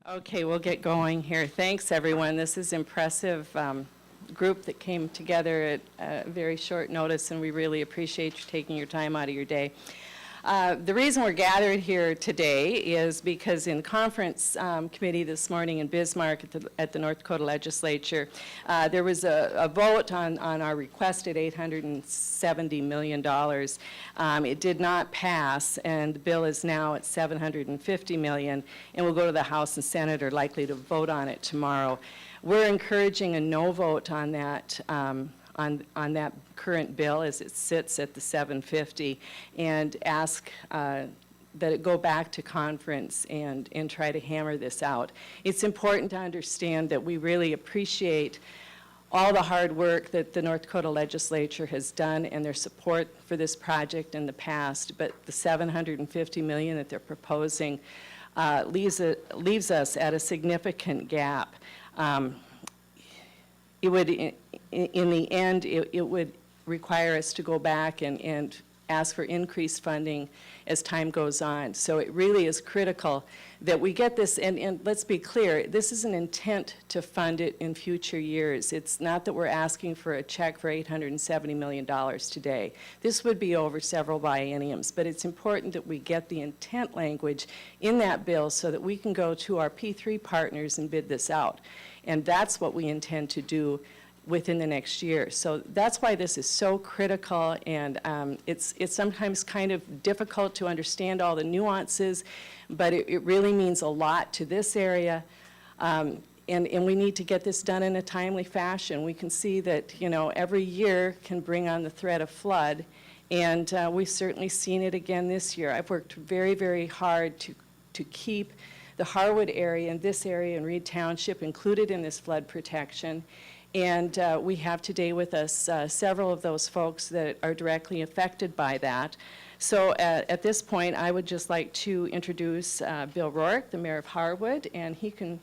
Okay, we'll get going here. Thanks, everyone. This is impressive group that came together at very short notice, and we really appreciate you taking your time out of your day. The reason we're gathered here today is because in conference committee this morning in Bismarck at the North Dakota Legislature, there was a vote on our requested $870 million. It did not pass, and the bill is now at $750 million, and will go to the House and Senate, are likely to vote on it tomorrow. We're encouraging a no vote on that on that current bill as it sits at the 750, and ask that it go back to conference and try to hammer this out. It's important to understand that we really appreciate all the hard work that the North Dakota Legislature has done and their support for this project in the past, but the $750 million that they're proposing leaves us at a significant gap. It would, in the end, it would require us to go back and ask for increased funding as time goes on. So it really is critical that we get this, and let's be clear, this is an intent to fund it in future years. It's not that we're asking for a check for $870 million today. This would be over several bienniums, but it's important that we get the intent language in that bill so that we can go to our P3 partners and bid this out. And that's what we intend to do within the next year. So that's why this is so critical, and it's sometimes kind of difficult to understand all the nuances, but it really means a lot to this area, and we need to get this done in a timely fashion. We can see that, you know, every year can bring on the threat of flood, and we've certainly seen it again this year. I've worked very, very hard to keep the Harwood area and this area in Reed Township included in this flood protection. And we have today with us several of those folks that are directly affected by that. So at this point, I would just like to introduce Bill Rourke, the mayor of Harwood, and he can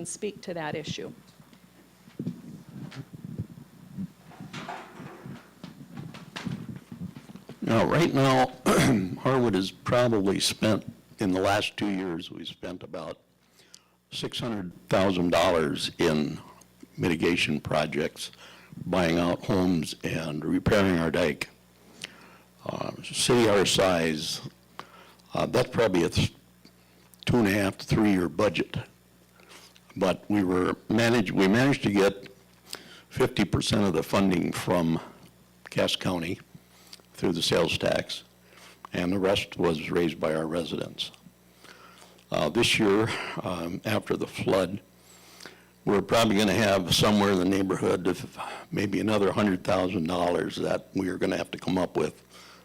speak to that issue. Now, right now, Harwood has probably spent, in the last 2 years, we've spent about $600,000 in mitigation projects, buying out homes and repairing our dike. City our size, that's probably a 2.5 to 3 year budget. But we managed to get 50% of the funding from Cass County through the sales tax, and the rest was raised by our residents. This year, after the flood, we're probably going to have somewhere in the neighborhood of maybe another $100,000 that we are going to have to come up with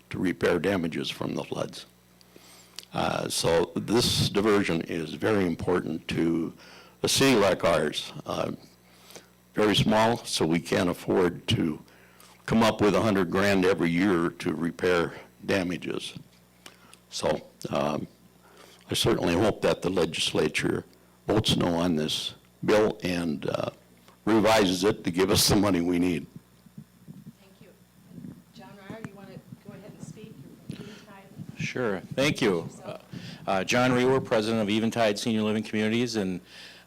to repair damages from the floods. So this diversion is very important to a city like ours. Very small, so we can't afford to come up with $100 grand every year to repair damages. So I certainly hope that the legislature votes no on this bill and revises it to give us the money we need. Thank you. John Ryer, you want to go ahead and speak? Sure. Thank you. John Rewer, president of Eventide Senior Living Communities, and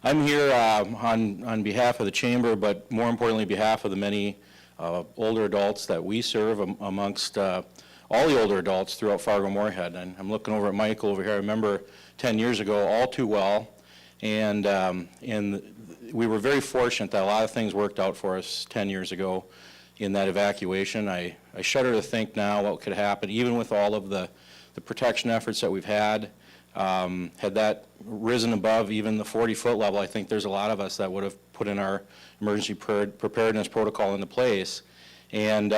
I'm here on behalf of the chamber, but more importantly, behalf of the many older adults that we serve amongst all the older adults throughout Fargo-Moorhead. And I'm looking over at Michael over here. I remember 10 years ago all too well, and we were very fortunate that a lot of things worked out for us 10 years ago in that evacuation. I shudder to think now what could happen, even with all of the protection efforts that we've had. Had that risen above even the 40-foot level, I think there's a lot of us that would have put in our emergency preparedness protocol into place. And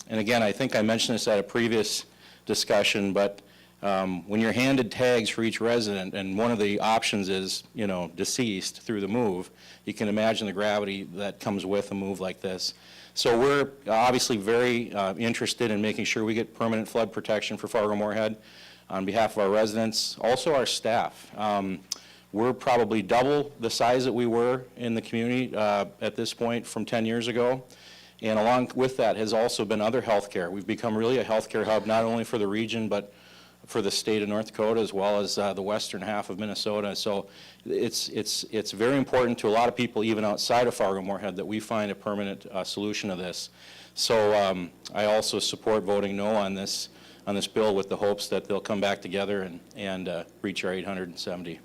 again, I think I mentioned this at a previous discussion, but when you're handed tags for each resident, and one of the options is, you know, deceased through the move, you can imagine the gravity that comes with a move like this. So we're obviously very interested in making sure we get permanent flood protection for Fargo-Moorhead on behalf of our residents, also our staff. We're probably double the size that we were in the community at this point from 10 years ago. And along with that has also been other healthcare. We've become really a healthcare hub, not only for the region, but for the state of North Dakota as well as the western half of Minnesota. So it's very important to a lot of people even outside of Fargo-Moorhead that we find a permanent solution to this. So I also support voting no on this bill with the hopes that they'll come back together and reach our 870.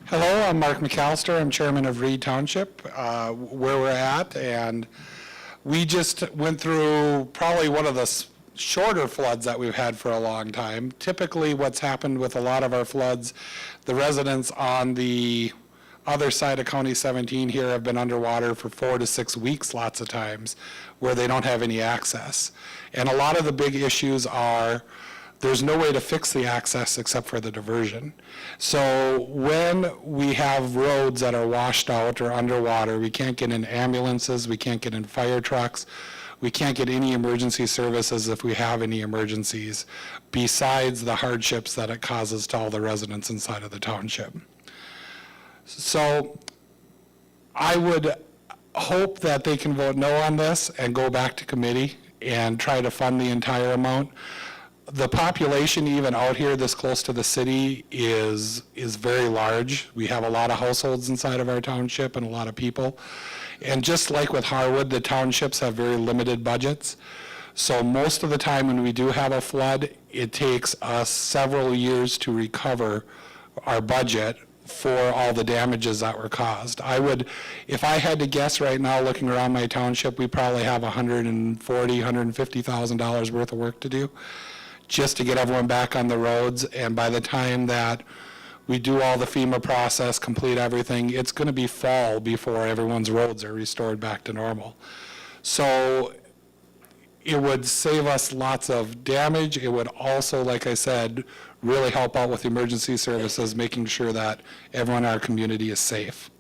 Hello, I'm Mark McAllister. I'm chairman of Reed Township, where we're at, and we just went through probably one of the shorter floods that we've had for a long time. Typically, what's happened with a lot of our floods, the residents on the other side of County 17 here have been underwater for 4 to 6 weeks lots of times, where they don't have any access. And a lot of the big issues are there's no way to fix the access except for the diversion. So when we have roads that are washed out or underwater, we can't get in ambulances, we can't get in fire trucks, we can't get any emergency services if we have any emergencies, besides the hardships that it causes to all the residents inside of the township. So I would hope that they can vote no on this and go back to committee and try to fund the entire amount. The population even out here this close to the city is very large. We have a lot of households inside of our township and a lot of people. And just like with Harwood, the townships have very limited budgets. So most of the time when we do have a flood, it takes us several years to recover our budget for all the damages that were caused. If I had to guess right now, looking around my township, we probably have $140,000, $150,000 worth of work to do just to get everyone back on the roads. And by the time that we do all the FEMA process, complete everything, it's going to be fall before everyone's roads are restored back to normal. So it would save us lots of damage. It would also, like I said, really help out with emergency services, making sure that everyone in our community is safe.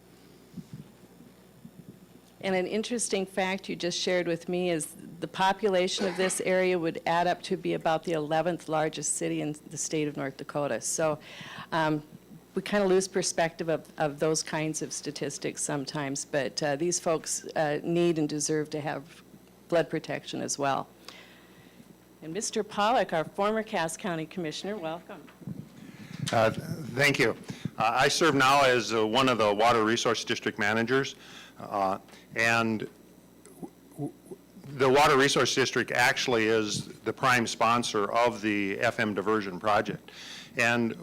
And an interesting fact you just shared with me is the population of this area would add up to be about the 11th largest city in the state of North Dakota. So we kind of lose perspective of those kinds of statistics sometimes, but these folks need and deserve to have flood protection as well. And Mr. Pollack, our former Cass County Commissioner, welcome. Thank you. I serve now as one of the Water Resource District managers, and the Water Resource District actually is the prime sponsor of the FM diversion project. And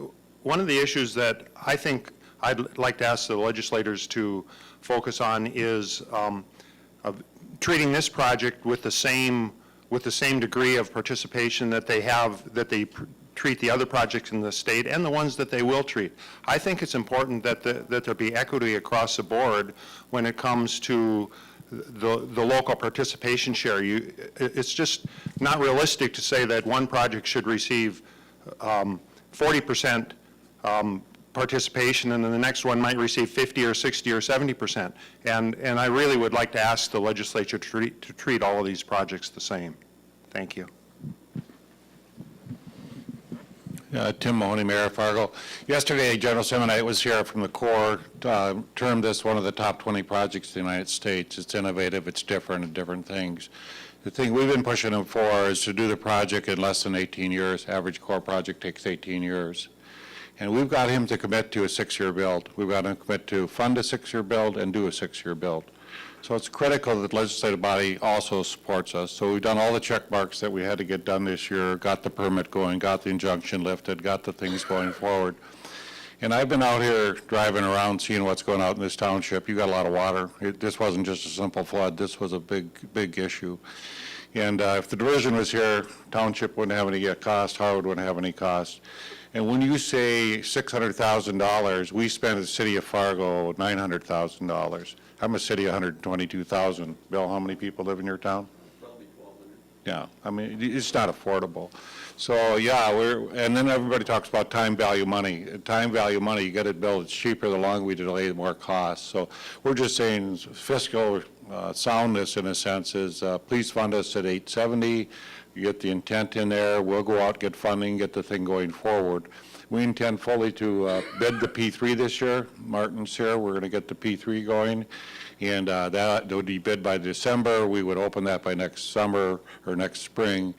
one of the issues that I think I'd like to ask the legislators to focus on is of treating this project with the same degree of participation that they treat the other projects in the state and the ones that they will treat. I think it's important that there be equity across the board when it comes to the local participation share. It's just not realistic to say that one project should receive 40% participation and then the next one might receive 50 or 60 or 70%. And I really would like to ask the legislature to treat all of these projects the same. Thank you. Tim Mahoney, Mayor of Fargo. Yesterday, General Simonite was here from the Corps, termed this one of the top 20 projects in the United States. It's innovative, it's different, and different things. The thing we've been pushing them for is to do the project in less than 18 years. Average Corps project takes 18 years. And we've got him to commit to a 6-year build. We've got him to commit to fund a 6-year build and do a 6-year build. So it's critical that the legislative body also supports us. So we've done all the check marks that we had to get done this year, got the permit going, got the injunction lifted, got the things going forward. And I've been out here driving around seeing what's going on in this township. You got a lot of water. This wasn't just a simple flood. This was a big issue. And if the diversion was here, township wouldn't have any cost, Harwood wouldn't have any cost. And when you say $600,000, we spent as the city of Fargo $900,000. I'm a city of 122,000. Bill, how many people live in your town? Probably 1,200. Yeah, I mean, it's not affordable. So, yeah, and then everybody talks about time value money. Time value money, you get it built, it's cheaper, the longer we delay, the more costs. So we're just saying fiscal soundness, in a sense, is please fund us at 870. You get the intent in there, we'll go out, get funding, get the thing going forward. We intend fully to bid the P3 this year. Martin's here, we're going to get the P3 going, and that would be bid by December. We would open that by next summer or next spring,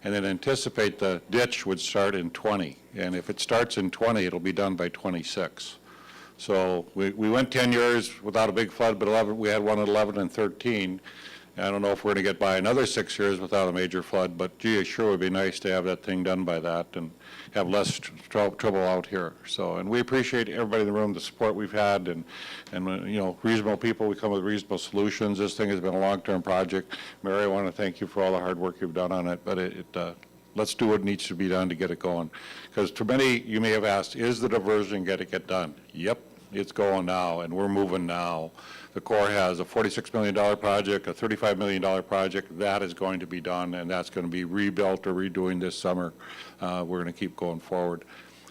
and then anticipate the ditch would start in 20. And if it starts in 20, it'll be done by 26. So we went 10 years without a big flood, but we had one at 11 and 13. I don't know if we're going to get by another 6 years without a major flood, but gee, it sure would be nice to have that thing done by that and have less trouble out here. So, and we appreciate everybody in the room, the support we've had, and you know, reasonable people. We come with reasonable solutions. This thing has been a long-term project. Mary, I want to thank you for all the hard work you've done on it, but let's do what needs to be done to get it going. Because to many, you may have asked, is the diversion going to get done? Yep, it's going now, and we're moving now. The Corps has a $46 million project, a $35 million project. That is going to be done, and that's going to be rebuilt or redoing this summer. We're going to keep going forward.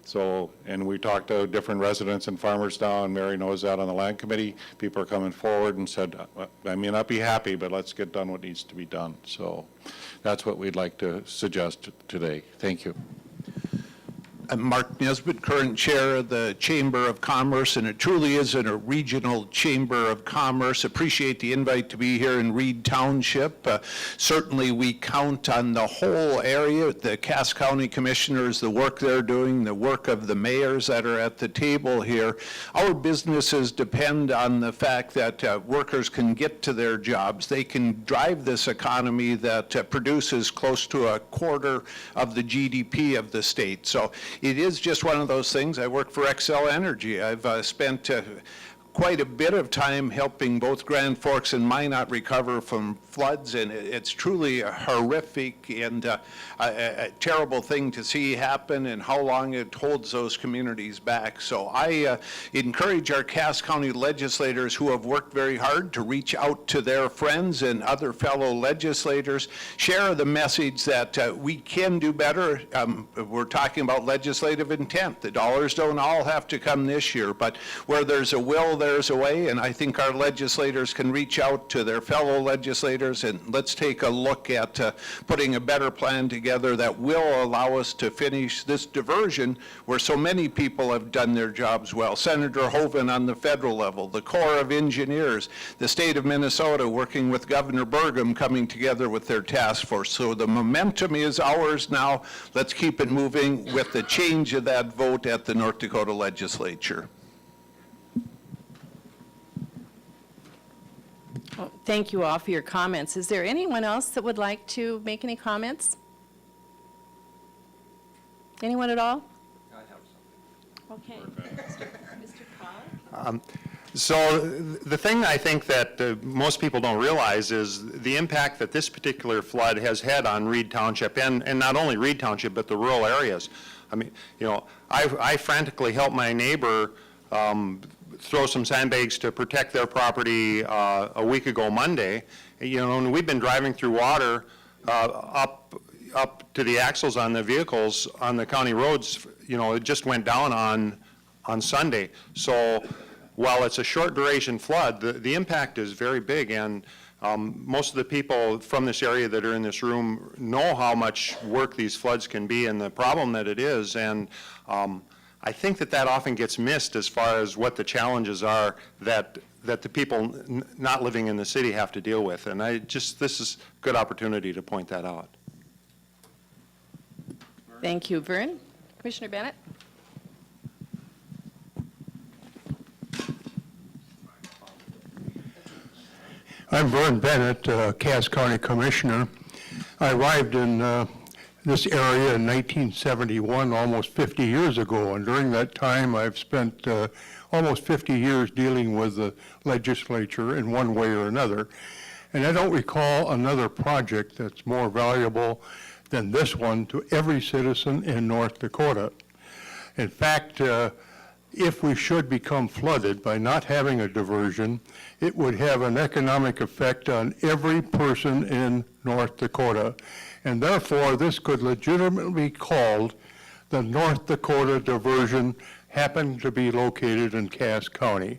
So, and we talked to different residents and farmers now, and Mary knows that on the land committee. People are coming forward and said, I may not be happy, but let's get done what needs to be done. So that's what we'd like to suggest today. Thank you. I'm Mark Nesbitt, current chair of the Chamber of Commerce, and it truly is a regional Chamber of Commerce. Appreciate the invite to be here in Reed Township. Certainly we count on the whole area, the Cass County Commissioners, the work they're doing, the work of the mayors that are at the table here. Our businesses depend on the fact that workers can get to their jobs. They can drive this economy that produces close to a quarter of the GDP of the state. So it is just one of those things. I work for Xcel Energy. I've spent quite a bit of time helping both Grand Forks and Minot recover from floods, and it's truly a horrific and a terrible thing to see happen and how long it holds those communities back. So I encourage our Cass County legislators who have worked very hard to reach out to their friends and other fellow legislators, share the message that we can do better. We're talking about legislative intent. The dollars don't all have to come this year, but where there's a will, there's a way, and I think our legislators can reach out to their fellow legislators, and let's take a look at putting a better plan together that will allow us to finish this diversion where so many people have done their jobs well. Senator Hoeven on the federal level, the Corps of Engineers, the state of Minnesota working with Governor Burgum coming together with their task force. So the momentum is ours now. Let's keep it moving with the change of that vote at the North Dakota legislature. Well, thank you all for your comments. Is there anyone else that would like to make any comments? Anyone at all? I have something. Okay. Mr. Cobb? So the thing I think that most people don't realize is the impact that this particular flood has had on Reed Township, and not only Reed Township, but the rural areas. I mean, you know, I frantically helped my neighbor throw some sandbags to protect their property a week ago Monday. You know, and we've been driving through water up to the axles on the vehicles on the county roads. You know, it just went down on Sunday. So while it's a short duration flood, the impact is very big, and most of the people from this area that are in this room know how much work these floods can be and the problem that it is. And I think that often gets missed as far as what the challenges are that the people not living in the city have to deal with. And this is a good opportunity to point that out. Thank you. Vern? Commissioner Bennett? I'm Vern Bennett, Cass County Commissioner. I arrived in this area in 1971, almost 50 years ago, and during that time I've spent almost 50 years dealing with the legislature in one way or another, and I don't recall another project that's more valuable than this one to every citizen in North Dakota. In fact, if we should become flooded by not having a diversion, it would have an economic effect on every person in North Dakota. And therefore, this could legitimately be called the North Dakota diversion, happened to be located in Cass County.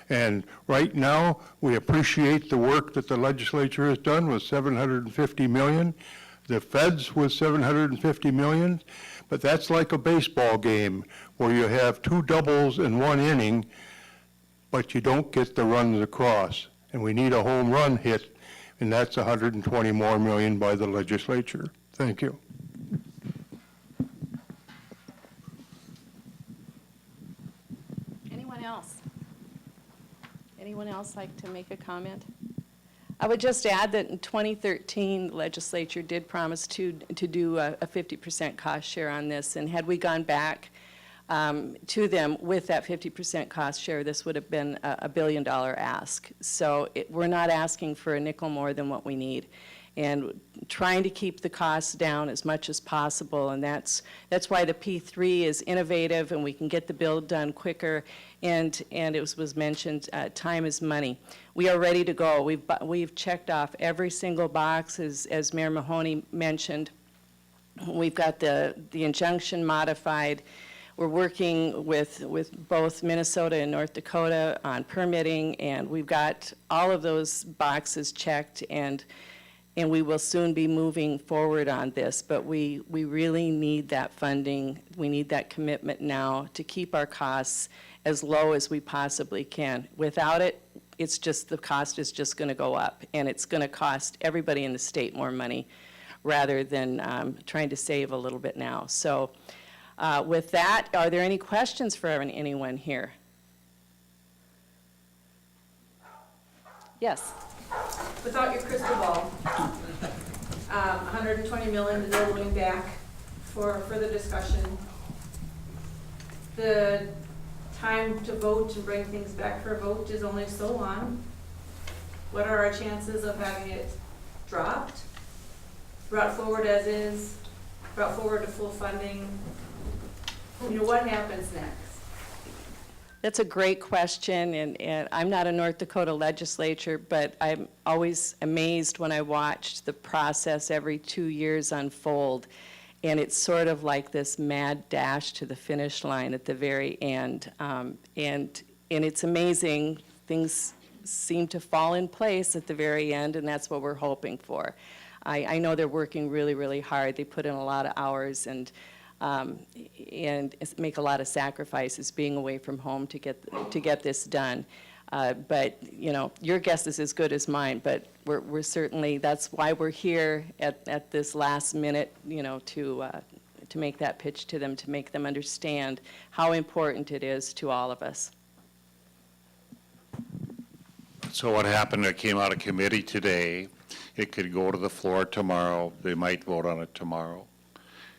And right now, we appreciate the work that the legislature has done with $750 million, the feds with $750 million, but that's like a baseball game where you have two doubles in one inning, but you don't get the runs across. And we need a home run hit, and that's $120 more million by the legislature. Thank you. Anyone else? Anyone else like to make a comment? I would just add that in 2013, the legislature did promise to do a 50% cost share on this, and had we gone back to them with that 50% cost share, this would have been a $1 billion ask. So we're not asking for a nickel more than what we need, and trying to keep the costs down as much as possible, and that's why the P3 is innovative, and we can get the build done quicker, and it was mentioned, time is money. We are ready to go. We've checked off every single box, as Mayor Mahoney mentioned. We've got the injunction modified. We're working with both Minnesota and North Dakota on permitting, and we've got all of those boxes checked, and we will soon be moving forward on this. But we really need that funding. We need that commitment now to keep our costs as low as we possibly can. Without it, it's just, the cost is just going to go up, and it's going to cost everybody in the state more money rather than trying to save a little bit now. So with that, are there any questions for anyone here? Yes. Without your crystal ball, 120 million is going back for further discussion. The time to vote and bring things back for a vote is only so long. What are our chances of having it dropped, brought forward as is, brought forward to full funding? You know, what happens next? That's a great question, and I'm not a North Dakota legislature, but I'm always amazed when I watch the process every 2 years unfold, and it's sort of like this mad dash to the finish line at the very end, and it's amazing. Things seem to fall in place at the very end, and that's what we're hoping for. I know they're working really, really hard. They put in a lot of hours and make a lot of sacrifices being away from home to get this done. But you know, your guess is as good as mine. But we're certainly, that's why we're here at this last minute, you know, to make that pitch to them, to make them understand how important it is to all of us. So what happened, it came out of committee today. It could go to the floor tomorrow. They might vote on it tomorrow.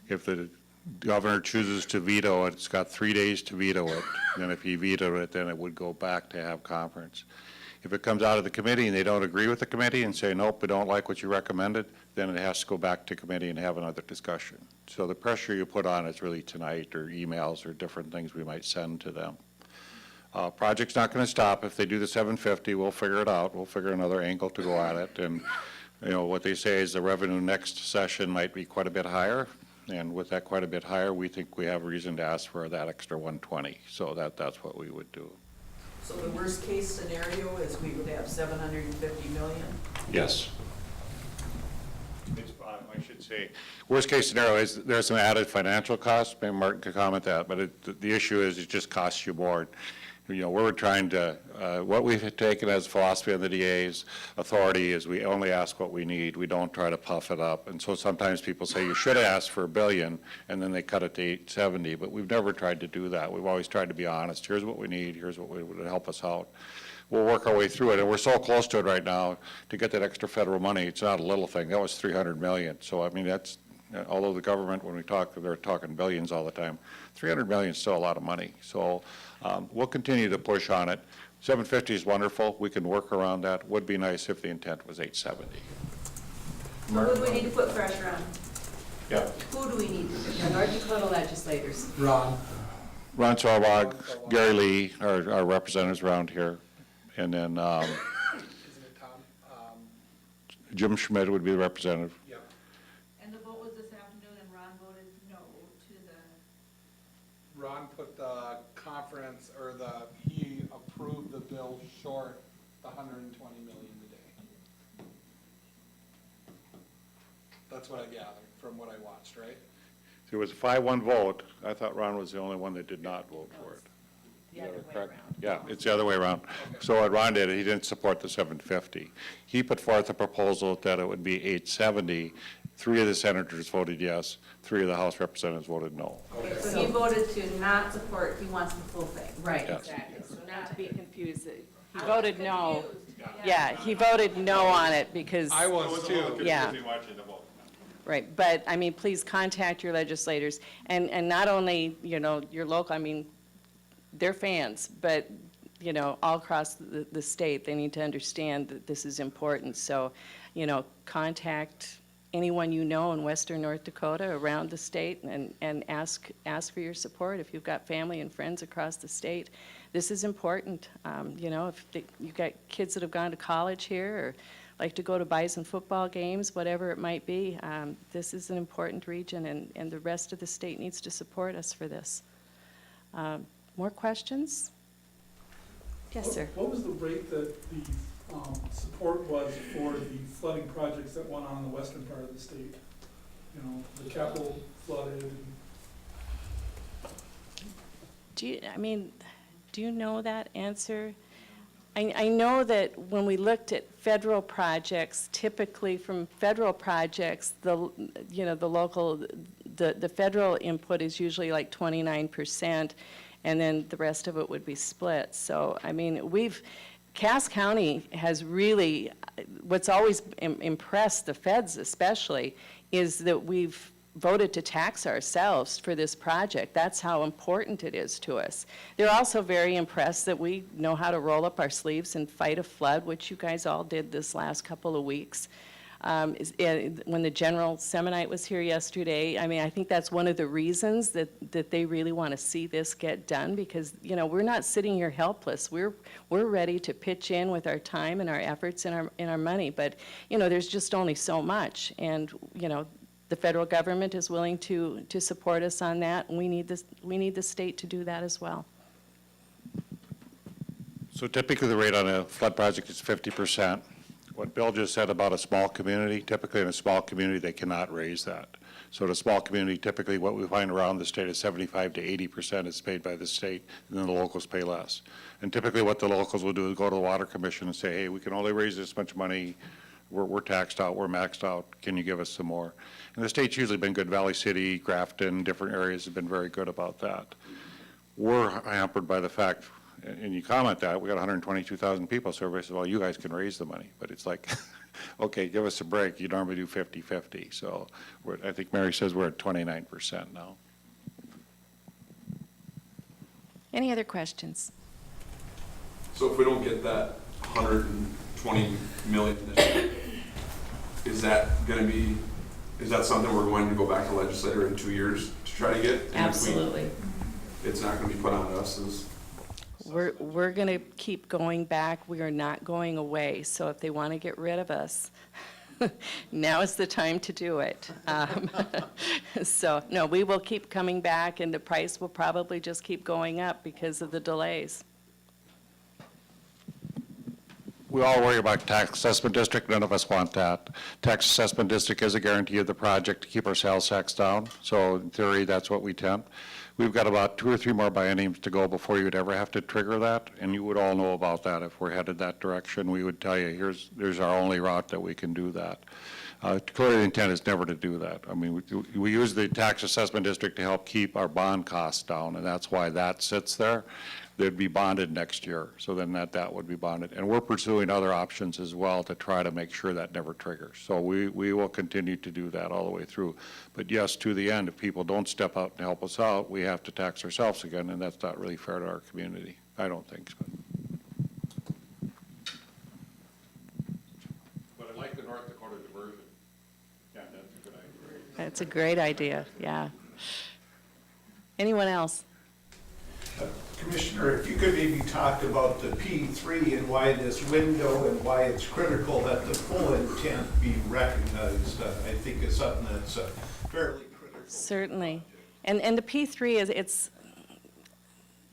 If the governor chooses to veto it, it's got 3 days to veto it. And if he vetoed it, then it would go back to have conference. If it comes out of the committee and they don't agree with the committee and say, nope, we don't like what you recommended, then it has to go back to committee and have another discussion. So the pressure you put on is really tonight, or emails, or different things we might send to them. Project's not going to stop. If they do the 750, we'll figure it out. We'll figure another angle to go at it. And you know, what they say is the revenue next session might be quite a bit higher. And with that quite a bit higher, we think we have reason to ask for that extra 120. So that's what we would do. So the worst case scenario is we would have 750 million? Yes. I should say, worst case scenario is there's some added financial costs. Maybe Martin could comment that, but the issue is it just costs you more. You know, we're trying to, what we've taken as philosophy of the DA's authority is we only ask what we need. We don't try to puff it up. And so sometimes people say you should have asked for $1 billion, and then they cut it to 870, but we've never tried to do that. We've always tried to be honest. Here's what we need. Here's what would help us out. We'll work our way through it, and we're so close to it right now to get that extra federal money. It's not a little thing. That was $300 million. So, I mean, that's, although the government, when we talk, they're talking billions all the time, $300 million is still a lot of money. So we'll continue to push on it. 750 is wonderful. We can work around that. Would be nice if the intent was 870. So who do we need to put pressure on? Yeah. Who do we need to put pressure The North Dakota legislators. Ron. Ron Saarbach, Gary Lee, our representatives around here. And then Isn't it Tom? Jim Schmidt would be the representative. Yep. And the vote was this afternoon, and Ron voted no to the... Ron put the conference, or he approved the bill short the 120 million today. That's what I gathered from what I watched, right? There was a 5-1 vote. I thought Ron was the only one that did not vote for it. The other way Correct? around. Yeah, it's the other way around. So what Ron did, he didn't support the 750. He put forth a proposal that it would be 870. 3 of the senators voted yes. 3 of the House representatives voted no. Okay, so he voted to not support, he wants the full thing. Right, Yes. exactly. So to be confused. He voted no. Yeah, he voted no on it because. I was too. Yeah. Right, but, I mean, please contact your legislators, and not only, you know, your local, I mean, they're fans, but, you know, all across the state, they need to understand that this is important. So, you know, contact anyone you know in western North Dakota, around the state, and ask for your support if you've got family and friends across the state. This is important. You know, if you've got kids that have gone to college here, or like to go to Bison football games, whatever it might be, this is an important region, and the rest of the state needs to support us for this. More questions? Yes, sir. What was the rate that the support was for the flooding projects that went on in the western part of the state? You know, the Capitol flooded and Do you know that answer? I know that when we looked at federal projects, typically from federal projects, the federal input is usually like 29%, and then the rest of it would be split. So, I mean, Cass County has really, what's always impressed the feds especially, is that we've voted to tax ourselves for this project. That's how important it is to us. They're also very impressed that we know how to roll up our sleeves and fight a flood, which you guys all did this last couple of weeks. When the General Semonite was here yesterday, I mean, I think that's one of the reasons that they really want to see this get done, because, you know, we're not sitting here helpless. We're ready to pitch in with our time and our efforts and our money, but, you know, there's just only so much, and, you know, the federal government is willing to support us on that, and we need the state to do that as well. So typically, the rate on a flood project is 50%. What Bill just said about a small community, typically in a small community, they cannot raise that. So in a small community, typically what we find around the state is 75 to 80% is paid by the state, and then the locals pay less. And typically what the locals will do is go to the Water Commission and say, hey, we can only raise this much money. We're taxed out, we're maxed out, can you give us some more? And the state's usually been good. Valley City, Grafton, different areas have been very good about that. We're hampered by the fact, and you comment that, we got 122,000 people, so everybody says, well, you guys can raise the money. But it's like, okay, give us a break. You normally do 50-50. So I think Mary says we're at 29% now. Any other questions? So if we don't get that 120 million this year, is that something we're going to go back to the legislator in 2 years to try to get? And Absolutely. it's not going to be put on us as. We're going to keep going back. We are not going away. So if they want to get rid of us, now is the time to do it. So, no, we will keep coming back, and the price will probably just keep going up because of the delays. We all worry about tax assessment district. None of us want that. Tax assessment district is a guarantee of the project to keep our sales tax down. So in theory, that's what we tempt. We've got about 2 or 3 more bienniums to go before you would ever have to trigger that, and you would all know about that. If we're headed that direction, we would tell you, there's our only route that we can do that. Clearly, the intent is never to do that. I mean, we use the tax assessment district to help keep our bond costs down, and that's why that sits there. They'd be bonded next year, so then that would be bonded. And we're pursuing other options as well to try to make sure that never triggers. So we will continue to do that all the way through. But yes, to the end, if people don't step up and help us out, we have to tax ourselves again, and that's not really fair to our community. I don't think so. But I like the North Dakota diversion. Yeah, that's a good idea. That's a great idea, yeah. Anyone else? Commissioner, if you could maybe talk about the P3 and why this window and why it's critical that the full intent be recognized, I think is something that's fairly critical. Certainly. And the P3 is,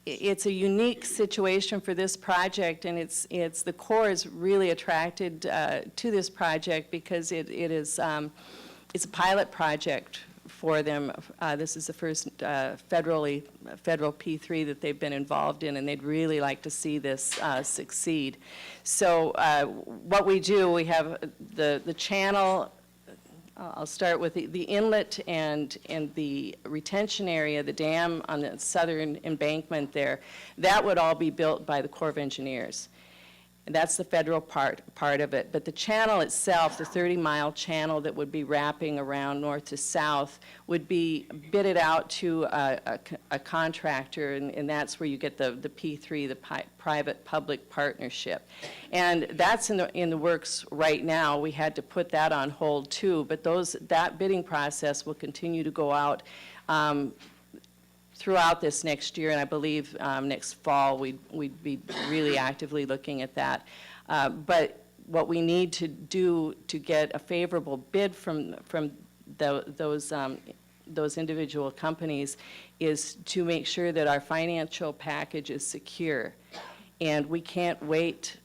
it's a unique situation for this project, and it's the Corps is really attracted to this project because it's a pilot project for them. This is the first federal P3 that they've been involved in, and they'd really like to see this succeed. So what we do, we have the channel I'll start with the inlet and the retention area, the dam on the southern embankment there. That would all be built by the Corps of Engineers. And that's the federal part of it. But the channel itself, the 30-mile channel that would be wrapping around north to south, would be bidded out to a contractor, and that's where you get the P3, the private-public partnership. And that's in the works right now. We had to put that on hold too, but that bidding process will continue to go out throughout this next year, and I believe next fall we'd be really actively looking at that. But what we need to do to get a favorable bid from those individual companies is to make sure that our financial package is secure. And we can't wait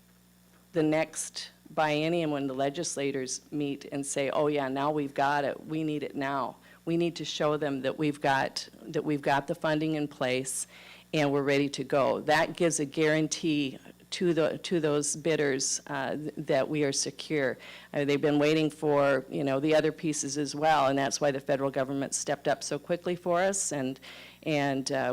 the next biennium when the legislators meet and say, oh yeah, now we've got it, we need it now. We need to show them that we've got the funding in place and we're ready to go. That gives a guarantee to those bidders that we are secure. They've been waiting for, the other pieces as well, and that's why the federal government stepped up so quickly for us, and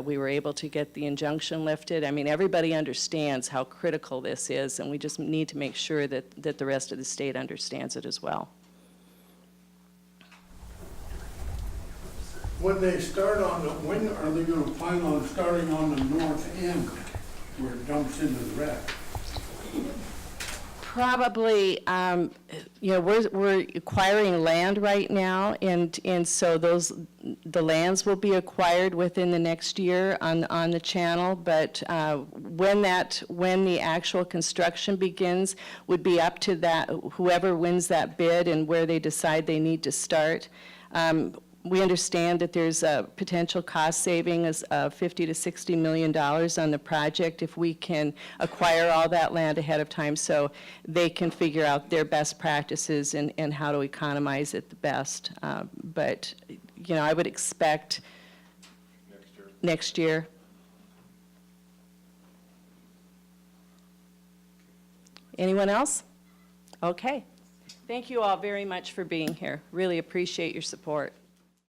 we were able to get the injunction lifted. I mean, everybody understands how critical this is, and we just need to make sure that the rest of the state understands it as well. When they start when are they going to plan on starting on the north end where it dumps into the wreck? Probably, we're acquiring land right now, and so the lands will be acquired within the next year on the channel, but when the actual construction begins would be up to whoever wins that bid and where they decide they need to start. We understand that there's a potential cost savings of $50 to $60 million on the project if we can acquire all that land ahead of time so they can figure out their best practices and how to economize it the best. But, I would expect next year. Anyone else? Okay. Thank you all very much for being here. Really appreciate your support.